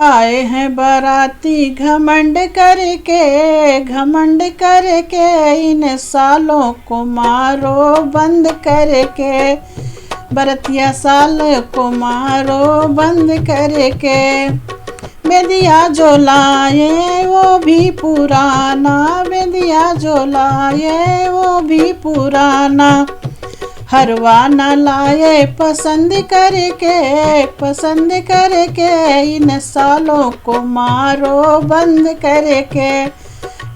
आए हैं बाराती घमंड करके इन सालों को मारो बंद करके, बरतिया साल को मारो बंद करके। बेदिया जो लाए वो भी पुराना, बेदिया जो लाए वो भी पुराना, हरवा न लाए पसंद करके इन सालों को मारो बंद करके,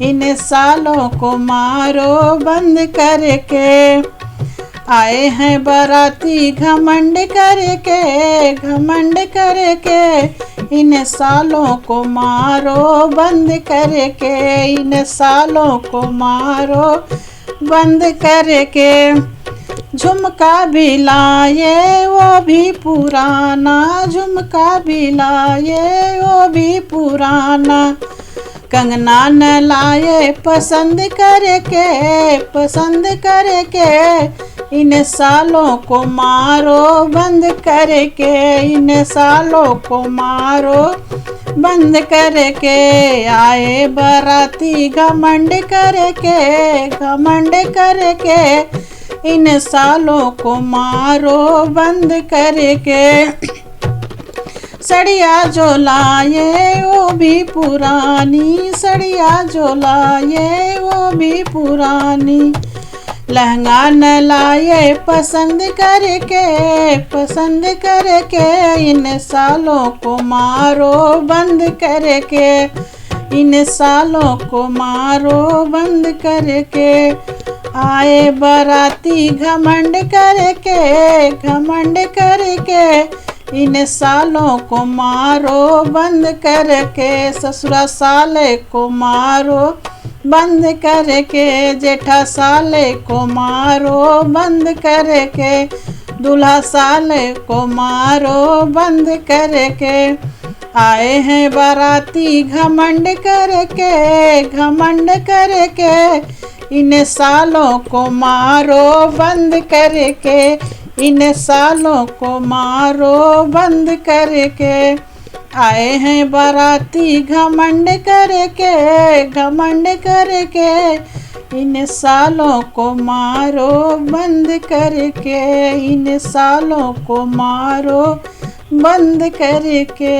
इन सालों को मारो बंद करके। आए हैं बाराती घमंड करके इन सालों को मारो बंद करके, इन सालों को मारो बंद करके। झुमका भी लाए वो भी पुराना, झुमका भी लाए वो भी पुराना, कंगना न लाए पसंद करके इन सालों को मारो बंद करके, इन सालों को मारो बंद करके। आए बाराती घमंड करके इन सालों को मारो बंद करके। सड़िया जो लाए वो भी पुरानी, सड़िया जो लाए वो भी पुरानी, लहंगा न लाए पसंद करके इन सालों को मारो बंद करके, इन सालों को मारो बंद करके। आए बाराती घमंड करके इन सालों को मारो बंद करके, ससुरा साले को मारो बंद करके, जेठा साले को मारो बंद करके, दूल्हा साले को मारो बंद करके। आए हैं बाराती घमंड करके इन सालों को मारो बंद करके, इन सालों को मारो बंद करके। आए हैं बाराती घमंड करके इन सालों को मारो बंद करके, इन सालों को मारो बंद करके।